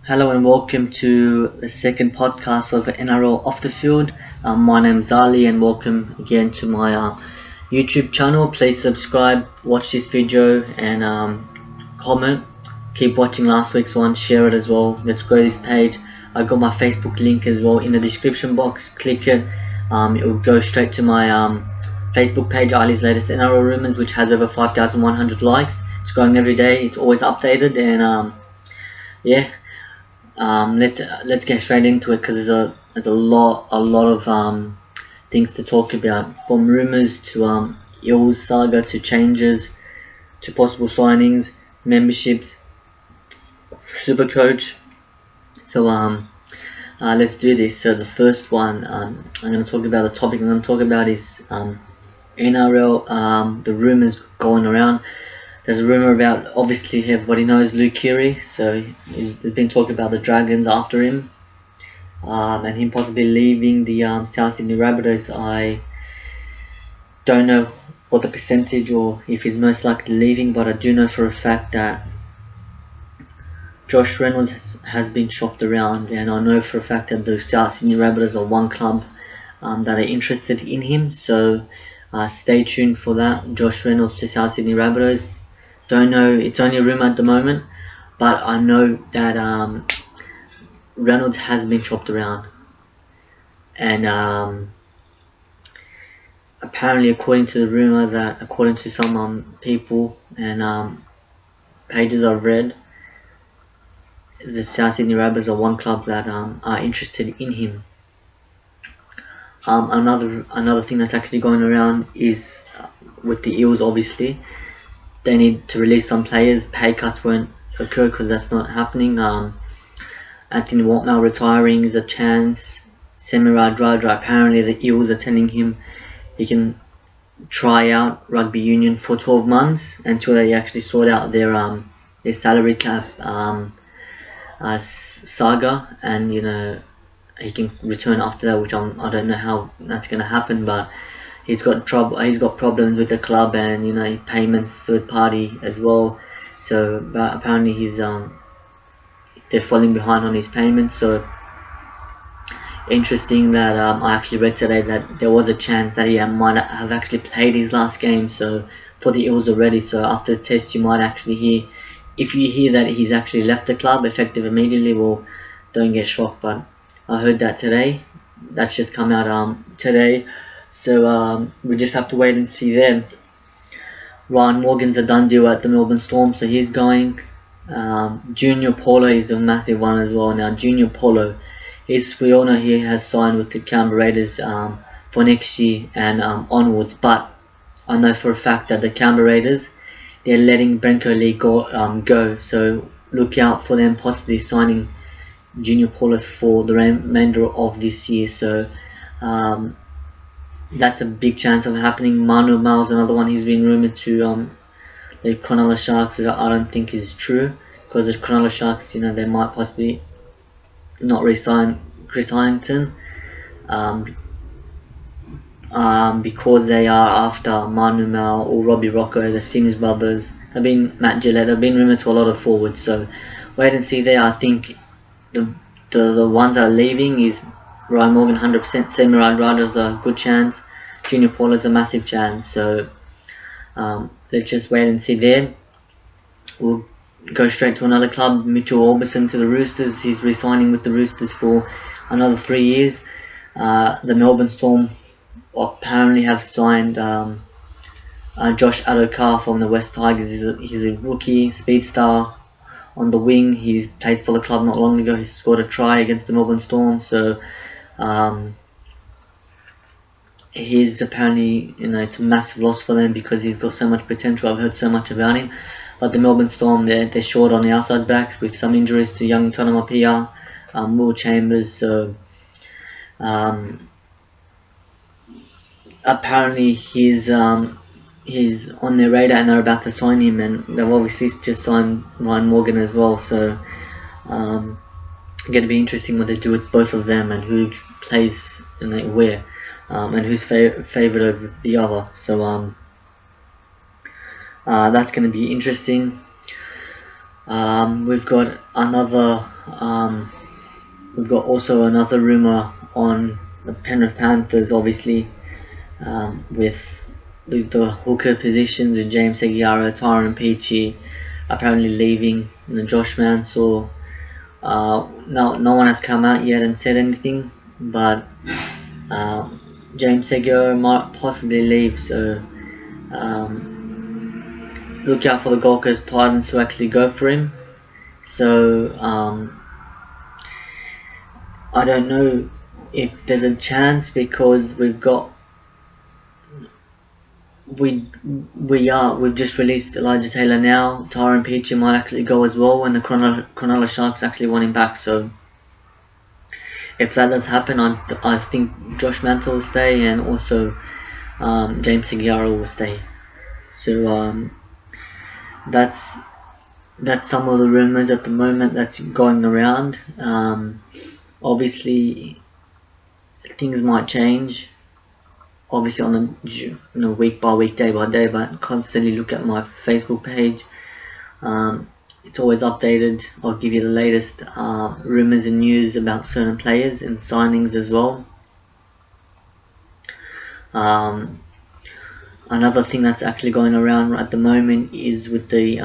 Hello and welcome to the second podcast of NRL Off the Field. My name is Ali and welcome again to my YouTube channel. Please subscribe, watch this video and comment. Keep watching last week's one, share it as well. Let's grow this page. I got my Facebook link as well in the description box. Click it. It will go straight to my Facebook page, Ali's latest NRL rumours, which has over 5,100 likes. It's growing every day. It's always updated and yeah. Let's get straight into it because there's a lot of things to talk about, from rumours to Eels saga to changes to possible signings, memberships, Supercoach. So let's do this. So the first one I'm going to talk about, the topic I'm going to talk about is NRL, the rumours going around. There's a rumour about, obviously everybody knows Luke Keary, so there's been talk about the Dragons after him, and him possibly leaving the South Sydney Rabbitohs. I don't know what the percentage or if he's most likely leaving, but I do know for a fact that Josh Reynolds has been shopped around, and I know for a fact that the South Sydney Rabbitohs are one club that are interested in him, so stay tuned for that. Josh Reynolds to South Sydney Rabbitohs. Don't know, it's only a rumour at the moment, but I know that Reynolds has been chopped around, and apparently, according to the rumour, that according to some people and pages I've read, the South Sydney Rabbitohs are one club that are interested in him. Another thing that's actually going around is with the Eels. Obviously, they need to release some players. Pay cuts won't occur because that's not happening. Anthony Watmell retiring is a chance. Semi Radradra, apparently the Eels are telling him he can try out rugby union for 12 months until they actually sort out their salary cap saga, and he can return after that, which I don't know how that's going to happen, but he's got problems with the club, and payments third party as well. So but apparently they're falling behind on his payments. So interesting that I actually read today that there was a chance that he might have actually played his last game, so for the Eels already. So after the test, you might actually hear, if you hear that he's actually left the club effective immediately, well, don't get shocked. But I heard that today. That's just come out today. So we just have to wait and see then. Ryan Morgan's a done deal at the Melbourne Storm, so he's going. Junior Paulo is a massive one as well. Now Junior Paulo, we all know he has signed with the Canberra Raiders for next year and onwards. But I know for a fact that the Canberra Raiders, they're letting Brenko Lee go. So look out for them possibly signing Junior Paulo for the remainder of this year. So that's a big chance of happening. Manu Mao's another one. He's been rumoured to the Cronulla Sharks, which I don't think is true, because the Cronulla Sharks, they might possibly not re-sign Chris Hyington because they are after Manu Mao or Robbie Rocco, the Sims brothers. Matt Gillett. They've been rumoured to a lot of forwards. So wait and see there. I think the ones that are leaving is Ryan Morgan 100%, Semi Radradra a good chance, Junior Paul is a massive chance. So let's just wait and see there. We'll go straight to another club, Mitchell Orbison to the Roosters. He's re-signing with the Roosters for another 3 years. The Melbourne Storm apparently have signed Josh Adokar from the West Tigers. He's a rookie, speed star on the wing. He's played for the club not long ago. He scored a try against the Melbourne Storm. So he's apparently, it's a massive loss for them because he's got so much potential. I've heard so much about him. But the Melbourne Storm, they're short on the outside backs with some injuries to young Tonamapia, Will Chambers. So apparently he's on their radar and they're about to sign him, and they've obviously just signed Ryan Morgan as well. So going to be interesting what they do with both of them and who plays and where, and who's favoured over the other. So that's going to be interesting. We've got another We've got also another rumour on the Penrith Panthers, obviously, with the hooker positions with James Seguiaro, Tyron Peachy apparently leaving, Josh Mansell. No one has come out yet and said anything, but James Seguiaro might possibly leave, so look out for the Gold Coast Titans to actually go for him. So I don't know if there's a chance, because we've just released Elijah Taylor now. Tyron Peachy might actually go as well, and the Cronulla Sharks actually want him back. So if that does happen, I think Josh Mantle will stay, and also James Seguiaro will stay. So that's some of the rumours at the moment that's going around. Obviously, things might change. Obviously, on the week by week, day by day, but constantly look at my Facebook page. It's always updated. I'll give you the latest rumours and news about certain players and signings as well. Another thing that's actually going around at the moment is with the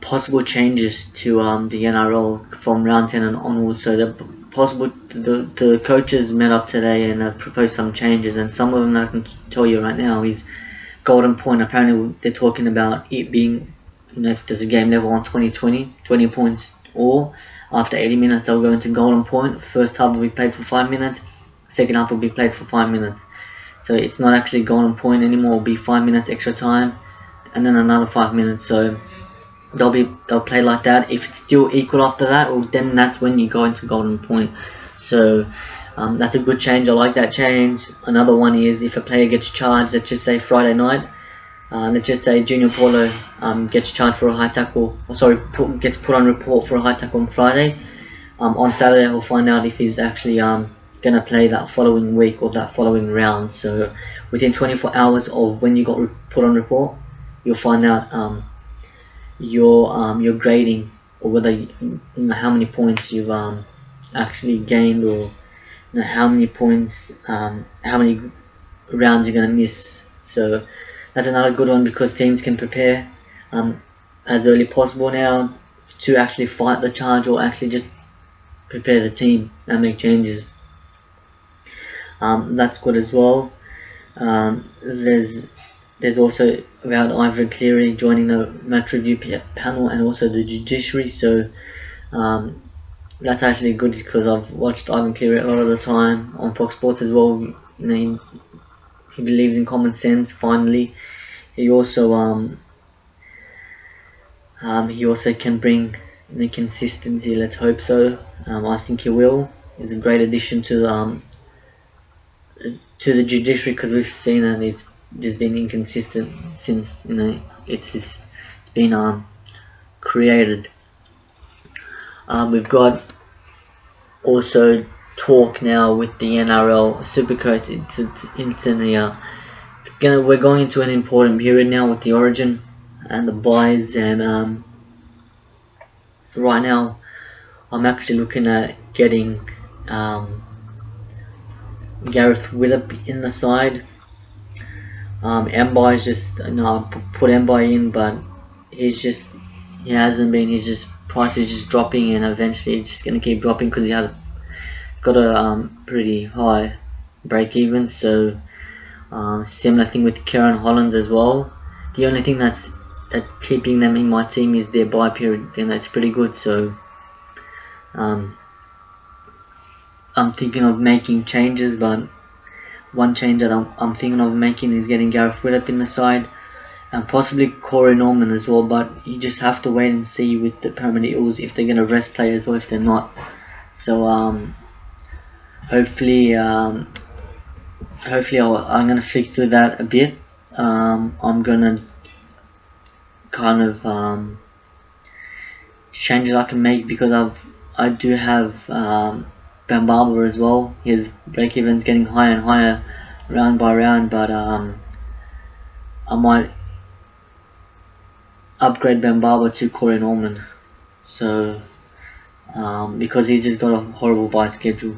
possible changes to the NRL from round 10 and onwards. So the coaches met up today and have proposed some changes, and some of them that I can tell you right now is Golden Point. Apparently they're talking about it being, if there's a game level on 20 points, or after 80 minutes they'll go into Golden Point. First half will be played for 5 minutes, second half will be played for 5 minutes. So it's not actually Golden Point anymore. It'll be 5 minutes extra time and then another 5 minutes. So they'll play like that. If it's still equal after that, well, then that's when you go into Golden Point. So that's a good change. I like that change. Another one is if a player gets charged, let's just say Friday night, let's just say Junior Paulo gets charged for a high tackle, gets put on report for a high tackle on Friday. On Saturday he'll find out if he's actually going to play that following week or that following round. So within 24 hours of when you got put on report, you'll find out your grading, or whether how many points you've actually gained, or how many points, how many rounds you're going to miss. So that's another good one, because teams can prepare as early possible now to actually fight the charge, or actually just prepare the team and make changes. That's good as well. There's also about Ivan Cleary joining the match review panel and also the judiciary. So that's actually good, because I've watched Ivan Cleary a lot of the time on Fox Sports as well. He believes in common sense. Finally, he also can bring the consistency. Let's hope so. I think he will. He's a great addition to the judiciary, because we've seen that it's just been inconsistent since it's been created. We've got also talk now with the NRL Supercoach. We're going into an important period now with the Origin and the buys, and right now I'm actually looking at getting Gareth Widdop in the side. Mbai is just, put Mbai in, but he hasn't been. Price is just dropping, and eventually it's just going to keep dropping, because he has got a pretty high break even. So similar thing with Kieran Hollands as well. The only thing that's keeping them in my team is their buy period, and that's pretty good. So I'm thinking of making changes, but one change that I'm thinking of making is getting Gareth Widdop in the side, and possibly Corey Norman as well. But you just have to wait and see with the Parramatta Eels if they're going to rest players or if they're not. So hopefully I'm going to flick through that a bit. I'm going to kind of changes I can make, because I do have Ben Barber as well. His break even's getting higher and higher round by round, but I might upgrade Ben Barber to Corey Norman. So because he's just got a horrible bye schedule.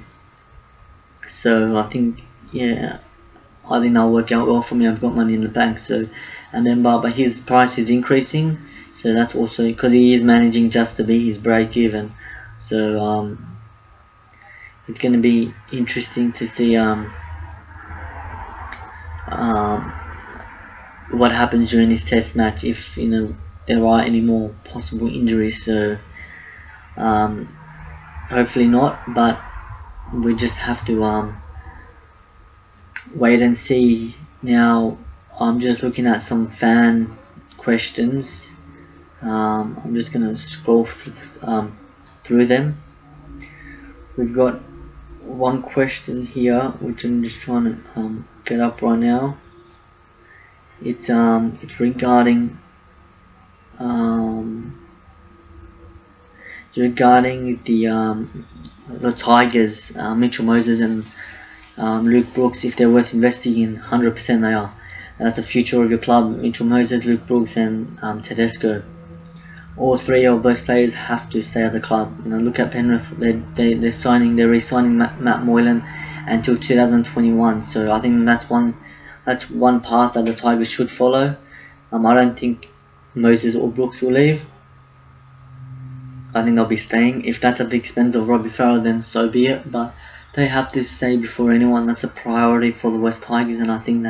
So I think that'll work out well for me. I've got money in the bank. So and then but his price is increasing. So that's also because he is managing just to be his break even. So it's going to be interesting to see what happens during this test match if there are any more possible injuries. So hopefully not, but we just have to wait and see. Now I'm just looking at some fan questions. I'm just gonna scroll through them. We've got one question here which I'm just trying to get up right now. It's regarding the Tigers, Mitchell Moses and Luke Brooks, if they're worth investing in. 100% they are. That's the future of your club. Mitchell Moses, Luke Brooks and Tedesco. All three of those players have to stay at the club. Look at Penrith. They're re-signing Matt Moylan until 2021. So I think that's one path that the Tigers should follow. I don't think Moses or Brooks will leave. I think they'll be staying. If that's at the expense of Robbie Farrell, then so be it. But they have to stay before anyone. That's a priority for the West Tigers, and I think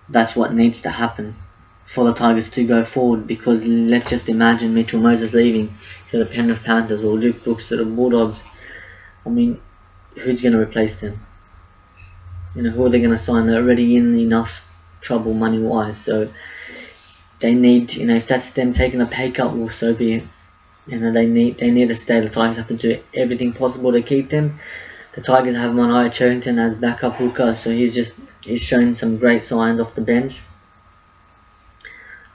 that's what needs to happen for the Tigers to go forward. Because let's just imagine Mitchell Moses leaving to the Penrith Panthers or Luke Brooks to the Bulldogs. I mean, who's going to replace them? Who are they going to sign? They're already in enough trouble money-wise. So they need, if that's them taking a pay cut, well, so be it. They need to stay. The Tigers have to do everything possible to keep them. The Tigers have Manaia Charrington as backup hooker, so he's shown some great signs off the bench.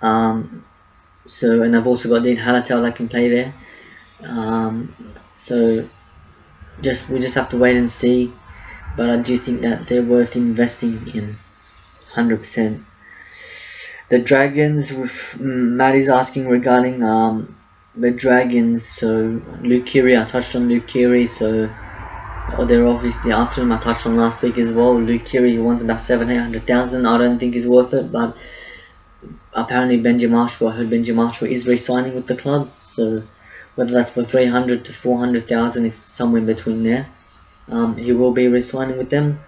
And they've also got Dean Hallitell that can play there. So we just have to wait and see. But I do think that they're worth investing in, 100%. The Dragons, with Maddie's asking regarding the Dragons. So Luke Keary, I touched on Luke Keary. So they're obviously after him. I touched on last week as well. Luke Keary, he wants about 700,000. I don't think he's worth it, but apparently Benji Marshall, I heard Benji Marshall is re-signing with the club. So whether that's for 300 to 400,000, is somewhere in between there. He will be re-signing with them.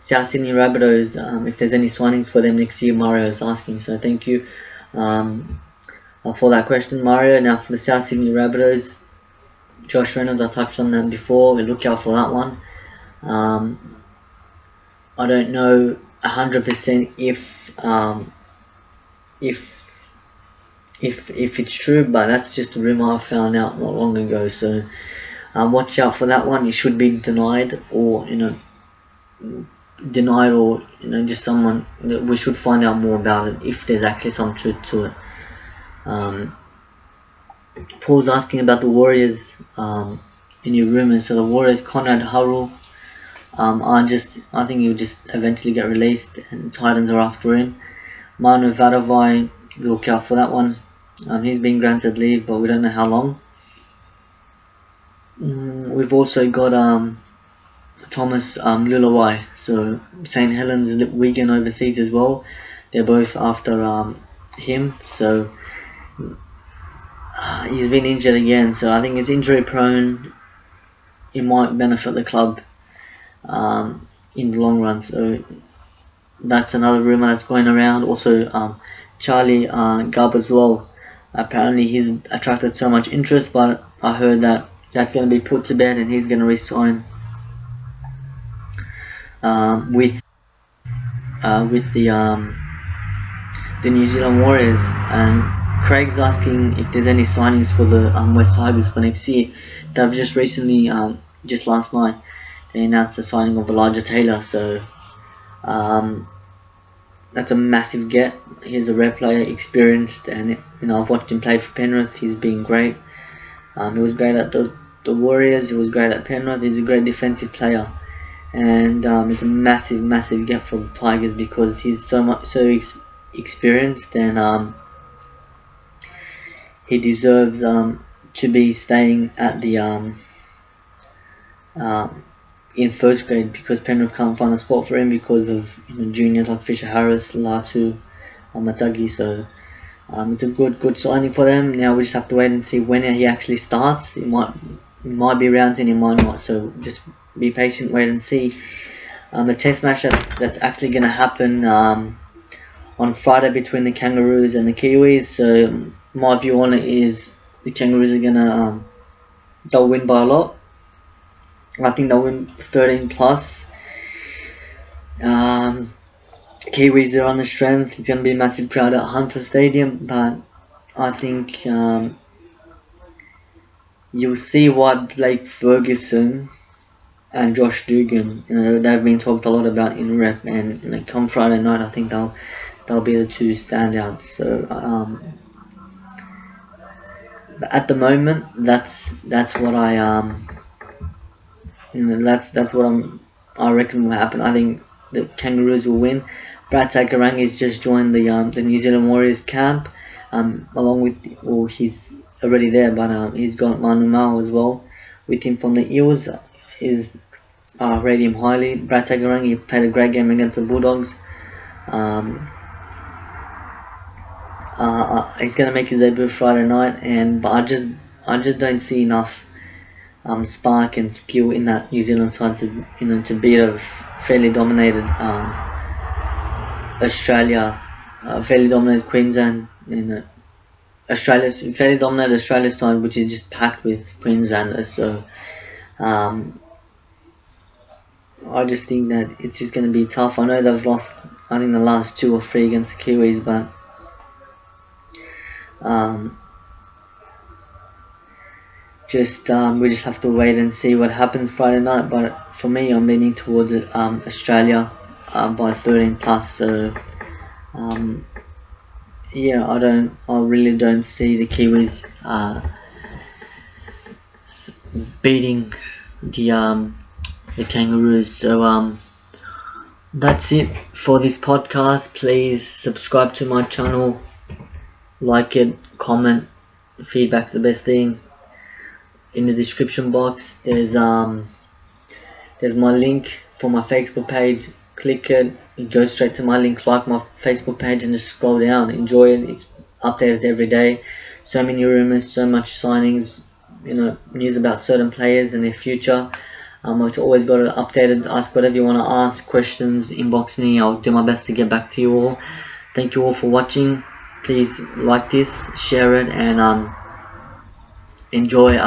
South Sydney Rabbitohs, if there's any signings for them next year, Mario is asking. So thank you for that question, Mario. Now for the South Sydney Rabbitohs, Josh Reynolds, I touched on that before. We look out for that one. I don't know 100% if it's true, but that's just a rumor I found out not long ago. So watch out for that one. It should be denied, or just someone. We should find out more about it if there's actually some truth to it. Paul's asking about the Warriors. Any rumors? So the Warriors, Conrad Hurrell. I think he'll just eventually get released, and Titans are after him. Manu Vadavai, look out for that one. He's been granted leave, but we don't know how long. We've also got Thomas Lulawai, so St. Helens, Wigan overseas as well. They're both after him, so he's been injured again. So I think he's injury prone. It might benefit the club in the long run. So that's another rumor that's going around. Also, Charlie Gubb as well. Apparently he's attracted so much interest, but I heard that that's going to be put to bed and he's going to resign with the New Zealand Warriors. And Craig's asking if there's any signings for the West Tigers for next year. They've just recently, just last night, they announced the signing of Elijah Taylor. So that's a massive get. He's a rare player, experienced, and I've watched him play for Penrith. He's been great. He was great at the Warriors. He was great at Penrith. He's a great defensive player, and it's a massive get for the Tigers because he's so experienced, and he deserves to be staying at the in first grade, because Penrith can't find a spot for him because of juniors like Fisher Harris, Latu, Matagi. So it's a good signing for them. Now we just have to wait and see when he actually starts. It might be rounds and it might not. So just be patient, wait and see. The test match that's actually going to happen on Friday between the Kangaroos and the Kiwis. So my view on it is the Kangaroos are gonna they'll win by a lot. I think they'll win 13 plus. Kiwis are on the strength. It's gonna be a massive crowd at Hunter Stadium, but I think you'll see why Blake Ferguson and Josh Dugan, they've been talked a lot about in rep, and come Friday night, I think they'll be the two standouts. So at the moment, that's what I reckon will happen. I think the Kangaroos will win. Brad Takarang has just joined the New Zealand Warriors camp, along with he's already there, but he's got Manu Mao as well with him from the Eels. Is rate him highly. Brad Takarang, he played a great game against the Bulldogs. He's gonna make his debut Friday night, but I just don't see enough spark and skill in that New Zealand side to beat a fairly dominated Australia, fairly dominated Queensland, Australia's fairly dominated Australia side, which is just packed with Queenslanders. So I just think that it's just going to be tough. I know they've lost, I think, the last 2 or 3 against the Kiwis, but we just have to wait and see what happens Friday night. But for me, I'm leaning towards Australia by 13 plus. So yeah, I really don't see the Kiwis beating the Kangaroos. So that's it for this podcast. Please subscribe to my channel, like it, comment. Feedback's the best thing. In the description box there's my link for my Facebook page. Click it, go straight to my link, like my Facebook page, and just scroll down. Enjoy it. It's updated every day. So many rumours, so much signings, news about certain players and their future. It's always got it updated. Ask whatever you want to ask, questions, inbox me. I'll do my best to get back to you all. Thank you all for watching. Please like this, share it, and enjoy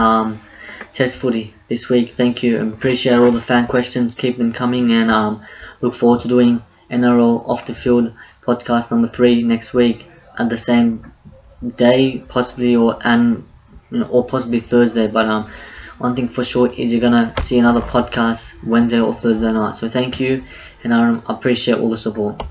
test footy this week. Thank you, and appreciate all the fan questions. Keep them coming, and look forward to doing NRL Off the Field podcast number 3 next week at the same day, possibly, or possibly Thursday. But one thing for sure is you're gonna see another podcast Wednesday or Thursday night. So thank you, and I appreciate all the support.